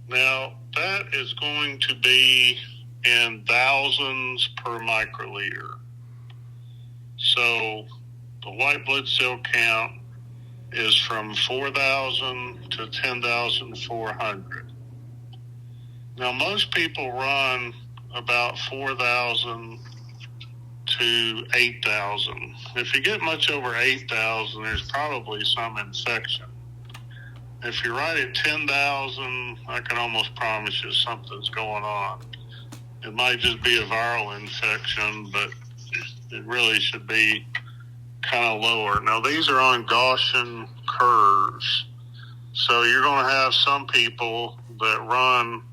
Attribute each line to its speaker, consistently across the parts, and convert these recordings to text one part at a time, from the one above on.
Speaker 1: Now, that is going to be in thousands per microliter. So the white blood cell count is from 4,000 to 10,400. Now, most people run about 4,000 to 8,000. If you get much over 8,000, there's probably some infection. If you're right at 10,000, I can almost promise you something's going on. It might just be a viral infection, but it really should be kind of lower. Now, these are on Gaussian curves. So you're going to have some people that run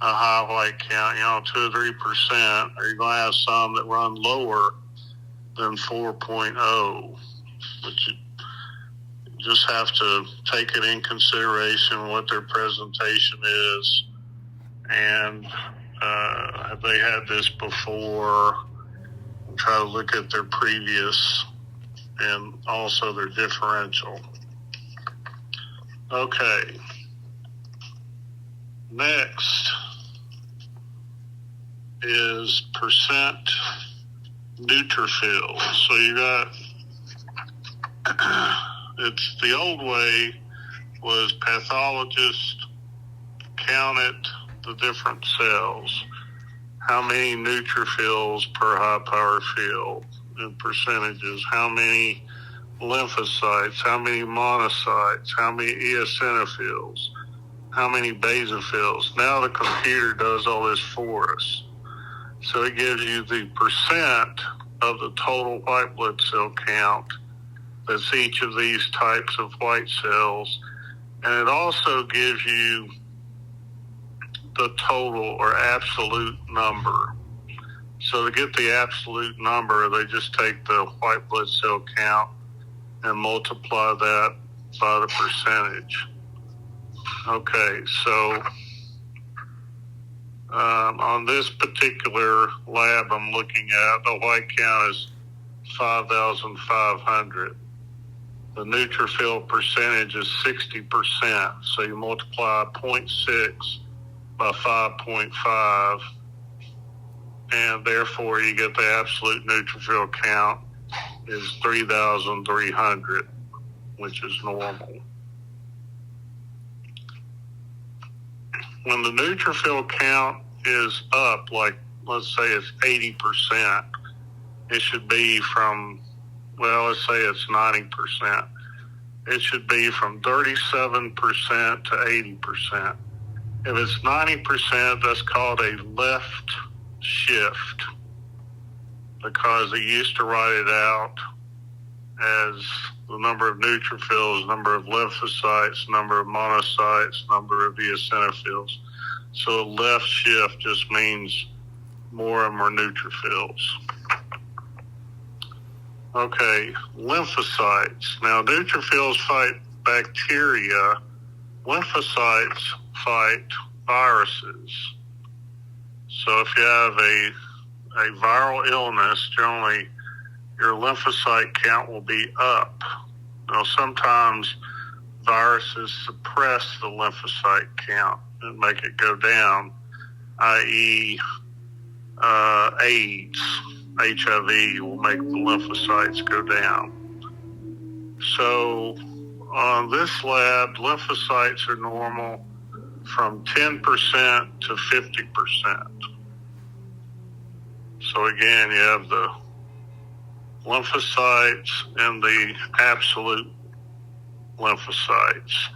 Speaker 1: a high white count, 2 or 3%, or you're going to have some that run lower than 4.0, but you just have to take it in consideration what their presentation is, and have they had this before, and try to look at their previous and also their differential. Okay. Next is percent neutrophils. So you got, it's the old way was pathologists counted the different cells, how many neutrophils per high power field in percentages, how many lymphocytes, how many monocytes, how many eosinophils, how many basophils. Now the computer does all this for us. So it gives you the percent of the total white blood cell count that's each of these types of white cells. And it also gives you the total or absolute number. So to get the absolute number, they just take the white blood cell count and multiply that by the percentage. Okay, so on this particular lab I'm looking at, the white count is 5,500. The neutrophil percentage is 60%, so you multiply 0.6 by 5.5, and therefore you get the absolute neutrophil count is 3,300, which is normal. When the neutrophil count is up, like let's say it's 80%, it should be from, well, let's say it's 90%. It should be from 37% to 80%. If it's 90%, that's called a left shift, because they used to write it out as the number of neutrophils, number of lymphocytes, number of monocytes, number of eosinophils. So left shift just means more and more neutrophils. Okay, lymphocytes. Now, neutrophils fight bacteria. Lymphocytes fight viruses. So if you have a viral illness, generally your lymphocyte count will be up. Now, sometimes viruses suppress the lymphocyte count and make it go down, i.e. AIDS, HIV will make the lymphocytes go down. So on this lab, lymphocytes are normal from 10% to 50%. So again, you have the lymphocytes and the absolute lymphocytes.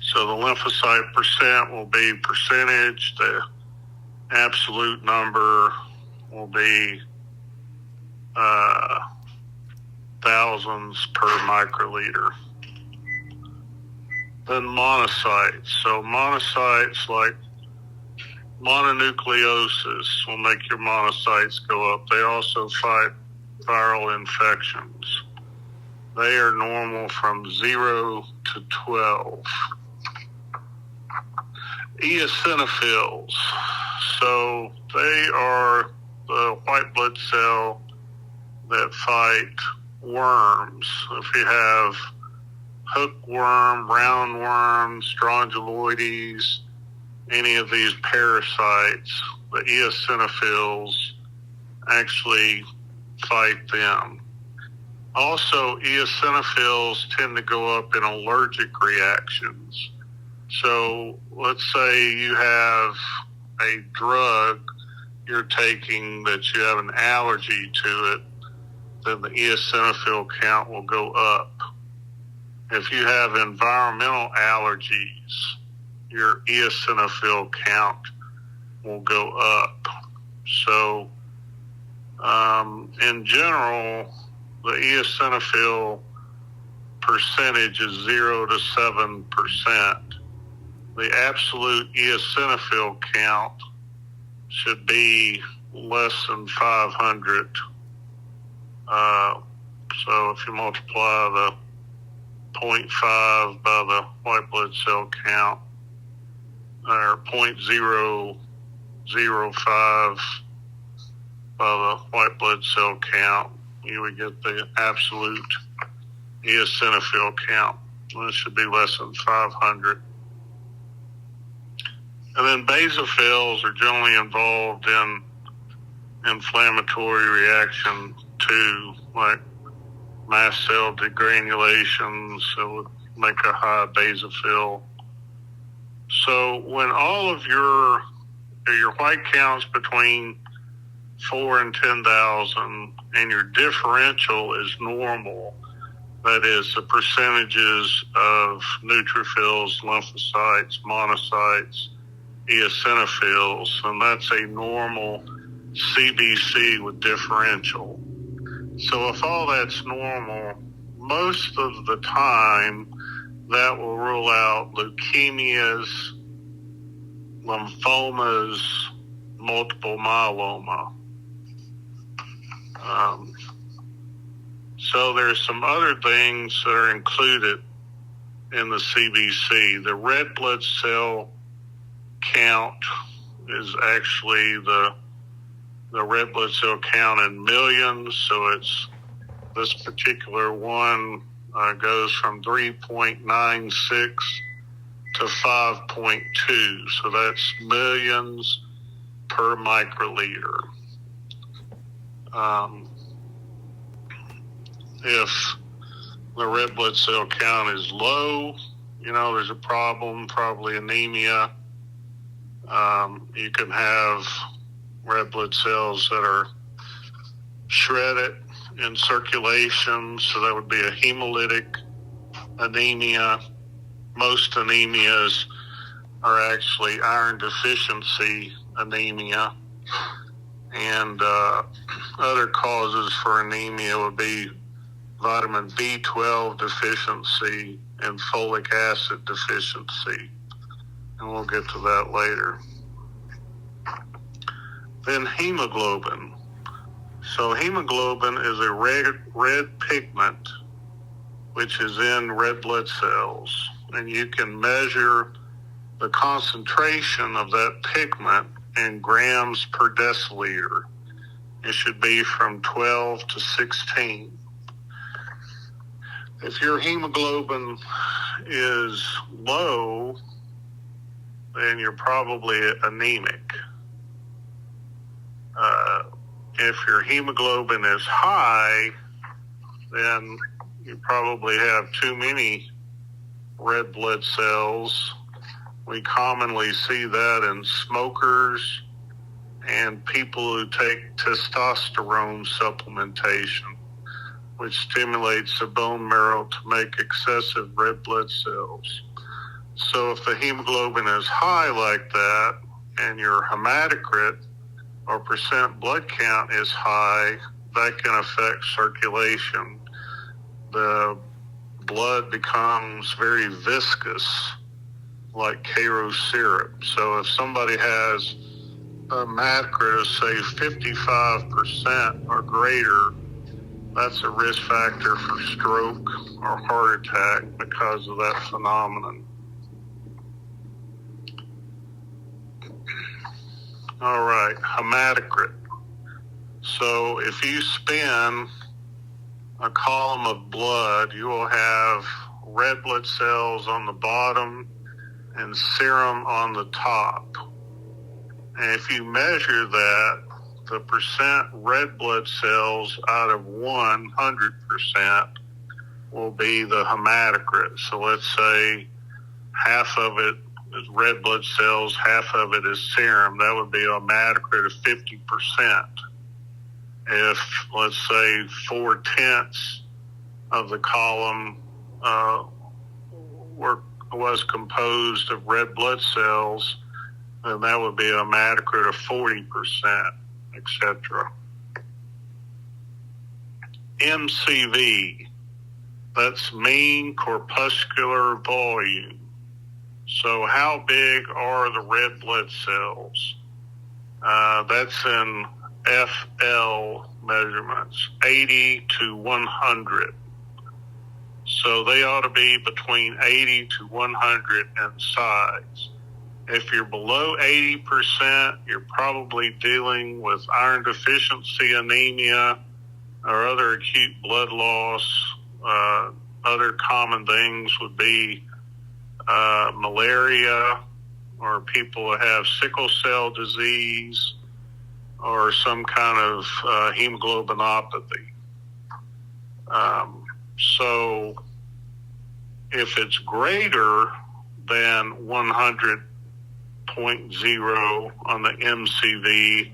Speaker 1: So the lymphocyte percent will be percentage, the absolute number will be thousands per microliter. Then monocytes. So monocytes, like mononucleosis, will make your monocytes go up. They also fight viral infections. They are normal from 0 to 12. Eosinophils. So they are the white blood cell that fight worms. If you have hookworm, roundworm, strongyloides, any of these parasites, the eosinophils actually fight them. Also, eosinophils tend to go up in allergic reactions. So let's say you have a drug you're taking that you have an allergy to it, then the eosinophil count will go up. If you have environmental allergies, your eosinophil count will go up. So, in general, the eosinophil percentage is 0 to 7%. The absolute eosinophil count should be less than 500. So if you multiply the 0.5 by the white blood cell count, or 0.005 by the white blood cell count, you would get the absolute eosinophil count. And it should be less than 500. And then basophils are generally involved in inflammatory reaction too, like mast cell degranulation, so it would make a high basophil. So when all of your white counts between 4 and 10,000 and your differential is normal, that is the percentages of neutrophils, lymphocytes, monocytes, eosinophils, and that's a normal CBC with differential. So if all that's normal, most of the time that will rule out leukemias, lymphomas, multiple myeloma. So there's some other things that are included in the CBC. The red blood cell count is actually the red blood cell count in millions. So it's this particular one goes from 3.96 to 5.2. So that's millions per microliter. If the red blood cell count is low, there's a problem, probably anemia. You can have red blood cells that are shredded in circulation, so that would be a hemolytic anemia. Most anemias are actually iron deficiency anemia, and other causes for anemia would be vitamin B12 deficiency and folic acid deficiency, and we'll get to that later. Then hemoglobin. So hemoglobin is a red pigment which is in red blood cells, and you can measure the concentration of that pigment in grams per deciliter. It should be from 12 to 16. If your hemoglobin is low, then you're probably anemic. If your hemoglobin is high, then you probably have too many red blood cells. We commonly see that in smokers and people who take testosterone supplementation, which stimulates the bone marrow to make excessive red blood cells. So if the hemoglobin is high like that and your hematocrit or percent blood count is high, that can affect circulation. The blood becomes very viscous, like Karo syrup. So if somebody has a hematocrit of, say, 55% or greater, that's a risk factor for stroke or heart attack because of that phenomenon. All right, hematocrit. So if you spin a column of blood, you will have red blood cells on the bottom and serum on the top. And if you measure that, the percent red blood cells out of 100% will be the hematocrit. So let's say half of it is red blood cells, half of it is serum. That would be a hematocrit of 50%. If, let's say, 4/10 of the column was composed of red blood cells, then that would be a hematocrit of 40%, etc. MCV, that's mean corpuscular volume. So how big are the red blood cells? That's in FL measurements, 80 to 100. So they ought to be between 80 to 100 in size. If you're below 80%, you're probably dealing with iron deficiency anemia or other acute blood loss. Other common things would be malaria, or people that have sickle cell disease, or some kind of hemoglobinopathy. So if it's greater than 100.0 on the MCV,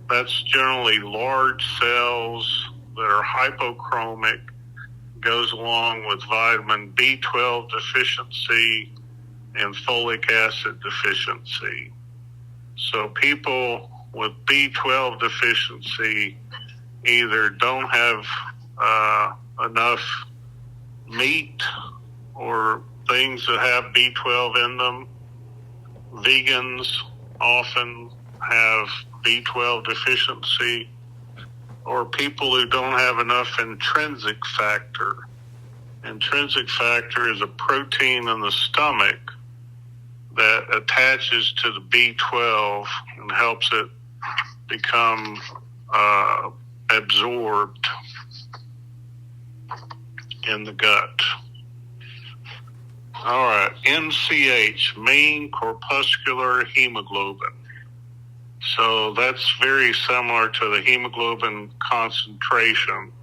Speaker 1: that's generally large cells that are hypochromic, goes along with vitamin B12 deficiency and folic acid deficiency. So people with B12 deficiency either don't have enough meat or things that have B12 in them. Vegans often have B12 deficiency, or people who don't have enough intrinsic factor. Intrinsic factor is a protein in the stomach that attaches to the B12 and helps it become absorbed in the gut. All right, MCH, mean corpuscular hemoglobin. So that's very similar to the hemoglobin concentration.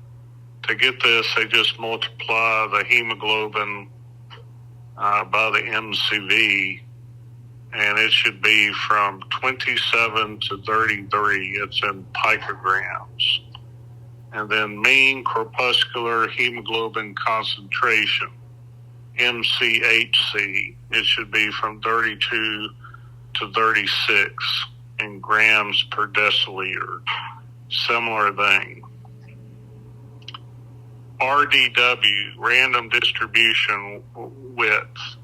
Speaker 1: To get this, they just multiply the hemoglobin by the MCV, and it should be from 27 to 33. It's in picograms. And then mean corpuscular hemoglobin concentration, MCHC, it should be from 32 to 36 in grams per deciliter. Similar thing. RDW, random distribution width.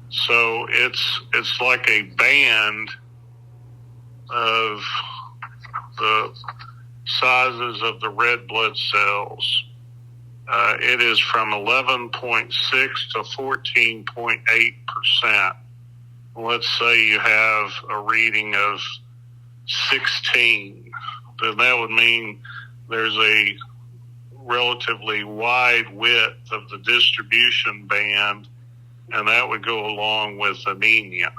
Speaker 1: So it's like a band of the sizes of the red blood cells. It is from 11.6 to 14.8%. Let's say you have a reading of 16, then that would mean there's a relatively wide width of the distribution band, and that would go along with anemia.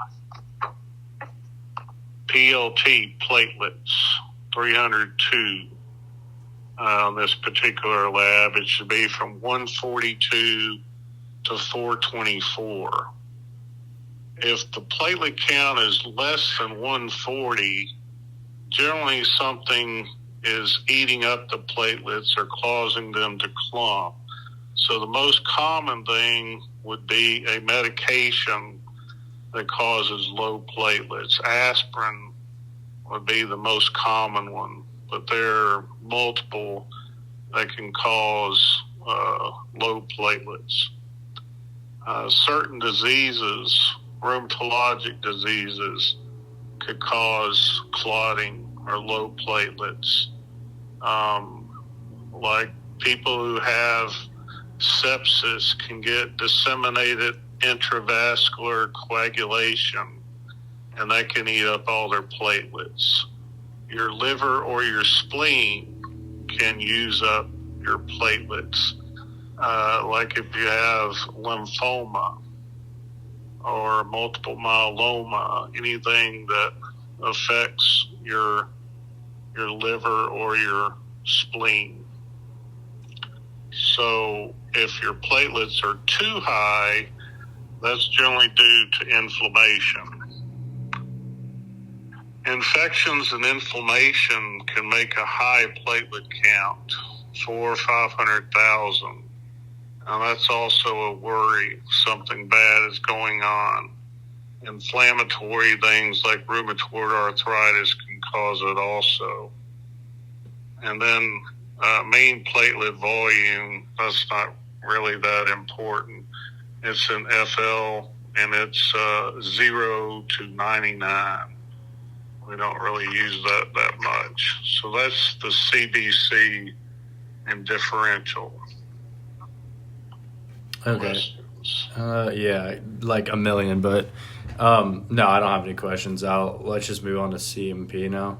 Speaker 1: PLT, platelets, 302. On this particular lab, it should be from 142 to 424. If the platelet count is less than 140, generally something is eating up the platelets or causing them to clump. So the most common thing would be a medication that causes low platelets. Aspirin would be the most common one, but there are multiple that can cause low platelets. Certain diseases, rheumatologic diseases, could cause clotting or low platelets. Like people who have sepsis can get disseminated intravascular coagulation, and that can eat up all their platelets. Your liver or your spleen can use up your platelets. like if you have lymphoma or multiple myeloma, anything that affects your liver or your spleen. So if your platelets are too high, that's generally due to inflammation. Infections and inflammation can make a high platelet count, 400,000 or 500,000. And that's also a worry. Something bad is going on. Inflammatory things like rheumatoid arthritis can cause it also. And then mean platelet volume, that's not really that important. It's an FL, and it's 0 to 99. We don't really use that much. So that's the CBC and differential.
Speaker 2: Okay. Yeah, like a million, but no, I don't have any questions. Let's just move on to CMP now.